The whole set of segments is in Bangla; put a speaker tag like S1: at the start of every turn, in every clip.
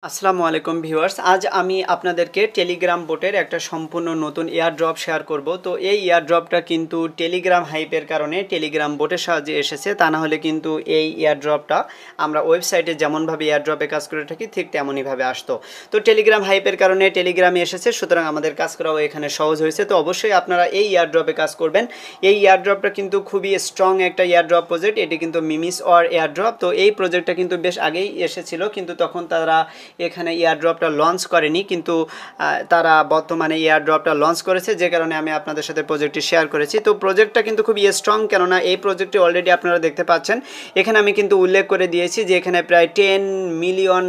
S1: আসসালামু আলাইকুম ভিউয়ার্স, আজ আমি আপনাদেরকে টেলিগ্রাম বোটের একটা সম্পূর্ণ নতুন এয়ারড্রপ শেয়ার করব। তো এই এয়ারড্রপটা কিন্তু টেলিগ্রাম হাইপের কারণে টেলিগ্রাম বোটের সাহায্যে এসেছে, তা না হলে কিন্তু এই এয়ারড্রপটা আমরা ওয়েবসাইটে যেমনভাবে এয়ারড্রপে কাজ করে থাকি ঠিক তেমনইভাবে আসতো। তো টেলিগ্রাম হাইপের কারণে টেলিগ্রামে এসেছে, সুতরাং আমাদের কাজ করাও এখানে সহজ হয়েছে। তো অবশ্যই আপনারা এই এয়ারড্রপে কাজ করবেন। এই এয়ারড্রপটা কিন্তু খুবই স্ট্রং একটা এয়ারড্রপ প্রজেক্ট, এটি কিন্তু মিমিস অর এয়ারড্রপ। তো এই প্রজেক্টটা কিন্তু বেশ আগেই এসেছিল, কিন্তু তখন তারা এখানে এয়ারড্রপটা লঞ্চ করেনি, কিন্তু তারা বর্তমানে এয়ারড্রপটা লঞ্চ করেছে, যে কারণে আমি আপনাদের সাথে প্রজেক্টটি শেয়ার করেছি। তো প্রজেক্টটা কিন্তু খুবই স্ট্রং, কেননা এই প্রজেক্টটি অলরেডি আপনারা দেখতে পাচ্ছেন এখানে আমি কিন্তু উল্লেখ করে দিয়েছি যে এখানে প্রায় $10 মিলিয়ন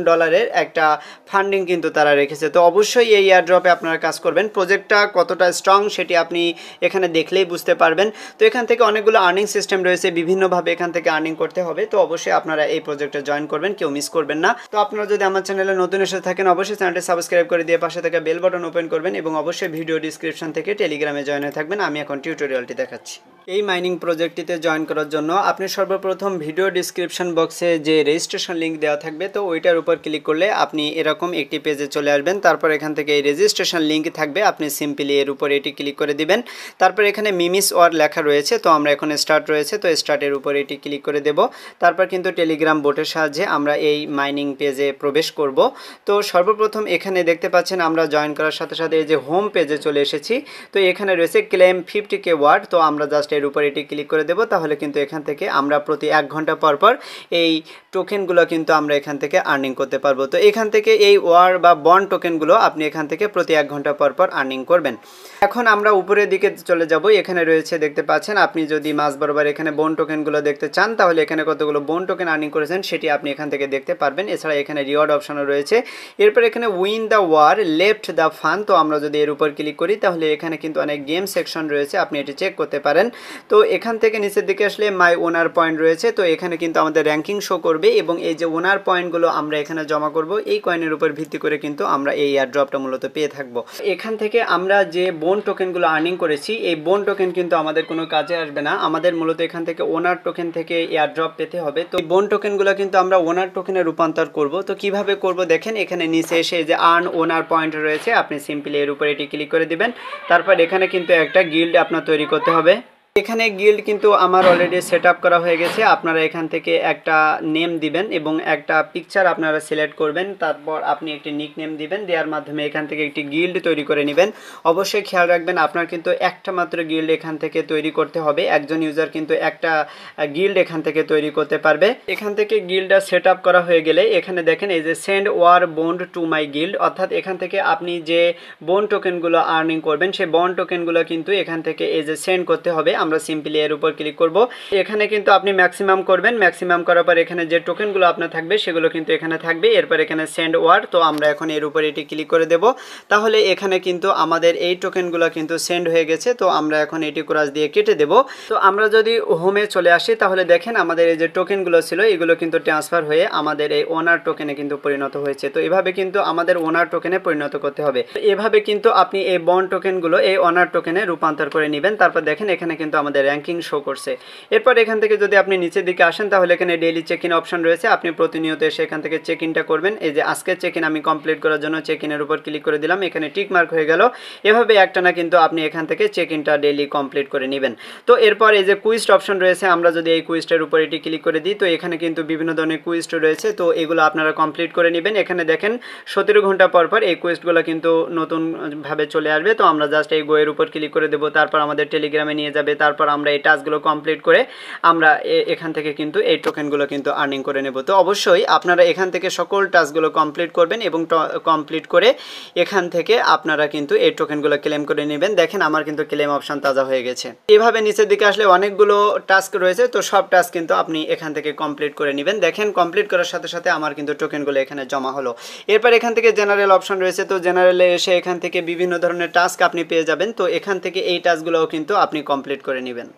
S1: একটা ফান্ডিং কিন্তু তারা রেখেছে। তো অবশ্যই এই এয়ারড্রপে আপনারা কাজ করবেন। প্রজেক্টটা কতটা স্ট্রং সেটি আপনি এখানে দেখলেই বুঝতে পারবেন। তো এখান থেকে অনেকগুলো আর্নিং সিস্টেম রয়েছে, বিভিন্নভাবে এখান থেকে আর্নিং করতে হবে। তো অবশ্যই আপনারা এই প্রজেক্টে জয়েন করবেন, কেউ মিস করবেন না। তো আপনারা যদি আমার চ্যানেলে নতুন এসে থাকেন অবশ্যই চ্যানেলটি সাবস্ক্রাইব করে দিয়ে পাশে থাকা বেল বাটন ওপেন করবেন এবং অবশ্যই ভিডিও ডিসক্রিপশন থেকে টেলিগ্রামে জয়েন হয়ে থাকবেন। আমি এখন টিউটোরিয়ালটি দেখাচ্ছি। এই মাইনিং প্রজেক্টটিতে জয়েন করার জন্য আপনি সর্বপ্রথম ভিডিও ডিসক্রিপশন বক্সে যে রেজিস্ট্রেশন লিঙ্ক দেওয়া থাকবে, তো ওইটার উপর ক্লিক করলে আপনি এরকম একটি পেজে চলে আসবেন। তারপর এখান থেকে এই রেজিস্ট্রেশন লিঙ্ক থাকবে, আপনি সিম্পলি এর উপর এটি ক্লিক করে দিবেন। তারপর এখানে মিমিস ওয়ার লেখা রয়েছে, তো আমরা এখন স্টার্ট রয়েছে, তো স্টার্টের উপর এটি ক্লিক করে দেব। তারপর কিন্তু টেলিগ্রাম বোটের সাহায্যে আমরা এই মাইনিং পেজে প্রবেশ করব। তো সর্বপ্রথম এখানে দেখতে পাচ্ছেন আমরা জয়েন করার সাথে সাথে এই যে হোম পেজে চলে এসেছি। তো এখানে রয়েছে ক্লেম 50K ওয়ার্ড, তো আমরা জাস্ট এর উপর এটি ক্লিক করে দেব। তাহলে কিন্তু এখান থেকে আমরা প্রতি 1 ঘন্টা পর পর এই টোকেনগুলো কিন্তু আমরা এখান থেকে আর্নিং করতে পারবো। তো এখান থেকে এই ওয়ার বা বন্ড টোকেনগুলো আপনি এখান থেকে প্রতি 1 ঘন্টা পর পর আর্নিং করবেন। এখন আমরা উপরের দিকে চলে যাব। এখানে রয়েছে দেখতে পাচ্ছেন, আপনি যদি মাস বরাবর এখানে বোন টোকেনগুলো দেখতে চান তাহলে এখানে কতগুলো বোন টোকেন আর্নিং করেছেন সেটি আপনি এখান থেকে দেখতে পারবেন। এছাড়া এখানে রিওয়ার্ড অপশনও রয়েছে। এরপর এখানে win the war left the fun, তো আমরা যদি এর উপর ক্লিক করি তাহলে এখানে কিন্তু অনেক গেম সেকশন রয়েছে, আপনি এটি চেক করতে পারেন। তো এখান থেকে নিচের দিকে আসলে মাই ওনার পয়েন্ট রয়েছে, তো এখানে কিন্তু আমাদের র্যাঙ্কিং শো করবে এবং এই যে ওনার পয়েন্টগুলো আমরা এখানে জমা করব, এই কয়েনের উপর ভিত্তি করে কিন্তু আমরা এই এয়ারড্রপটা মূলত পেয়ে থাকবো। এখান থেকে আমরা যে বোন টোকেনগুলো আর্নিং করেছি এই বোন টোকেন কিন্তু আমাদের কোনো কাজে আসবে না, আমাদের মূলত এখান থেকে ওনার টোকেন থেকে এয়ারড্রপ পেতে হবে। তো এই বোন টোকেনগুলো কিন্তু আমরা ওনার টোকেনে রূপান্তর করব। তো কিভাবে করব দেখেন, এখানে নিচে এসে যে আর্ন ওনার পয়েন্ট রয়েছে, আপনি সিম্পলি এর উপর এটি ক্লিক করে দিবেন। তারপর এখানে কিন্তু একটা গিল্ড আপনার তৈরি করতে হবে। এখানে গিল্ড কিন্তু আমার অলরেডি সেট আপ করা হয়ে গেছে। আপনারা এখান থেকে একটা নেম দিবেন এবং একটা পিকচার আপনারা সিলেক্ট করবেন। তারপর আপনি একটি নিক নেম দিবেন, দেওয়ার মাধ্যমে এখান থেকে একটি গিল্ড তৈরি করে নেবেন। অবশ্যই খেয়াল রাখবেন আপনার কিন্তু একটা মাত্র গিল্ড এখান থেকে তৈরি করতে হবে। একজন ইউজার কিন্তু একটা গিল্ড এখান থেকে তৈরি করতে পারবে। এখান থেকে গিল্ডটা সেট আপ করা হয়ে গেলে এখানে দেখেন এই যে send war bond to my guild, অর্থাৎ এখান থেকে আপনি যে বন্ড টোকেনগুলো আর্নিং করবেন সেই বন্ড টোকেনগুলো কিন্তু এখান থেকে এই যে সেন্ড করতে হবে। আমরা সিম্পলি এর উপর ক্লিক করব। এখানে কিন্তু আপনি ম্যাক্সিমাম করবেন, ম্যাক্সিমাম করার পর এখানে যে টোকেনগুলো আপনার থাকবে সেগুলো কিন্তু এখানে থাকবে। এরপর এখানে সেন্ড ওয়ার্ড, তো আমরা এখন এর উপর এটি ক্লিক করে দেব। তাহলে এখানে কিন্তু আমাদের এই টোকেনগুলো কিন্তু সেন্ড হয়ে গেছে। তো আমরা এখন এটি ক্রস দিয়ে কেটে দেব। তো আমরা যদি হোমে চলে আসি তাহলে দেখেন আমাদের এই যে টোকেনগুলো ছিল এগুলো কিন্তু ট্রান্সফার হয়ে আমাদের এই ওনার টোকেনে কিন্তু পরিণত হয়েছে। তো এভাবে কিন্তু আমাদের ওনার টোকেনে পরিণত করতে হবে। এভাবে কিন্তু আপনি এই বন্ড টোকেনগুলো এই ওনার টোকেনে রূপান্তর করে নেবেন। তারপর দেখেন এখানে কিন্তু আমাদের র্যাঙ্কিং শো করছে। এরপর এখান থেকে যদি আপনি নিচের দিকে আসেন তাহলে এখানে ডেইলি চেক ইন অপশন রয়েছে, আপনি প্রতিনিয়ত এসে এখান থেকে চেক ইনটা করবেন। এই যে আজকের চেক ইন আমি কমপ্লিট করার জন্য চেক ইনের উপর ক্লিক করে দিলাম, এখানে টিক মার্ক হয়ে গেল। এভাবে একটানা কিন্তু আপনি এখান থেকে চেক ইনটা ডেইলি কমপ্লিট করে নেবেন। তো এরপর এই যে কুইজ অপশন রয়েছে, আমরা যদি এই কুইজটার উপর এটি ক্লিক করে দিই তো এখানে কিন্তু বিভিন্ন ধরনের কুইজ রয়েছে, তো এগুলো আপনারা কমপ্লিট করে নেবেন। এখানে দেখেন 17 ঘন্টা পর পর এই কুইজগুলো কিন্তু নতুনভাবে চলে আসবে। তো আমরা জাস্ট এই গোয়ের উপর ক্লিক করে দেবো, তারপর আমাদের টেলিগ্রামে নিয়ে যাবে। তারপর আমরা এই টাস্কগুলো কমপ্লিট করে আমরা এখান থেকে কিন্তু এই টোকেনগুলো কিন্তু আর্নিং করে নেব। তো অবশ্যই আপনারা এখান থেকে সকল টাস্কগুলো কমপ্লিট করবেন এবং কমপ্লিট করে এখান থেকে আপনারা কিন্তু এই টোকেনগুলো ক্লেম করে নেবেন। দেখেন আমার কিন্তু ক্লেম অপশন তাজা হয়ে গেছে। এভাবে নিচের দিকে আসলে অনেকগুলো টাস্ক রয়েছে, তো সব টাস্ক কিন্তু আপনি এখান থেকে কমপ্লিট করে নেবেন। দেখেন কমপ্লিট করার সাথে সাথে আমার কিন্তু টোকেনগুলো এখানে জমা হলো। এরপর এখান থেকে জেনারেল অপশন রয়েছে, তো জেনারেলে এসে এখান থেকে বিভিন্ন ধরনের টাস্ক আপনি পেয়ে যাবেন। তো এখান থেকে এই টাস্কগুলোও কিন্তু আপনি কমপ্লিট করে নেবেন।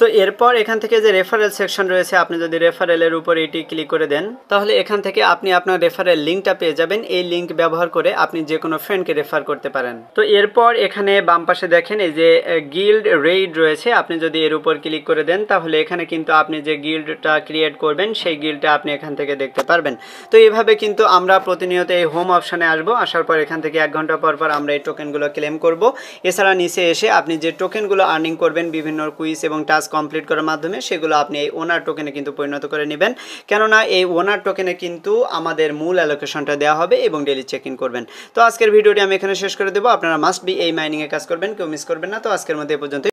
S1: তো এরপর এখান থেকে যে রেফারেল সেকশন রয়েছে, আপনি যদি রেফারেলের উপর এটি ক্লিক করে দেন তাহলে এখান থেকে আপনি আপনার রেফারেল লিঙ্কটা পেয়ে যাবেন। এই লিঙ্ক ব্যবহার করে আপনি যে কোনো ফ্রেন্ডকে রেফার করতে পারেন। তো এরপর এখানে বাম পাশে দেখেন এই যে গিল্ড রেইড রয়েছে, আপনি যদি এর উপর ক্লিক করে দেন তাহলে এখানে কিন্তু আপনি যে গিল্ডটা ক্রিয়েট করবেন সেই গিল্ডটা আপনি এখান থেকে দেখতে পারবেন। তো এইভাবে কিন্তু আমরা প্রতিনিয়ত এই হোম অপশানে আসবো, আসার পর এখান থেকে 1 ঘন্টা পর আমরা এই টোকেনগুলো ক্লেম করব। এছাড়া নিচে এসে আপনি যে টোকেনগুলো আর্নিং করবেন বিভিন্ন কুইজ এবং টাস্ক কমপ্লিট করার মাধ্যমে, সেগুলো আপনি এই ওনার টোকেনে কিন্তু পরিণত করে নেবেন। কেননা এই ওনার টোকেনে কিন্তু আমাদের মূল অ্যালোকেশনটা দেওয়া হবে এবং ডেইলি চেক ইন করবেন। তো আজকের ভিডিওটি আমি এখানে শেষ করে দেবো। আপনারা মাস্ট বি এই মাইনিংয়ে কাজ করবেন, কেউ মিস করবেন না। তো আজকের মধ্যে এ পর্যন্ত।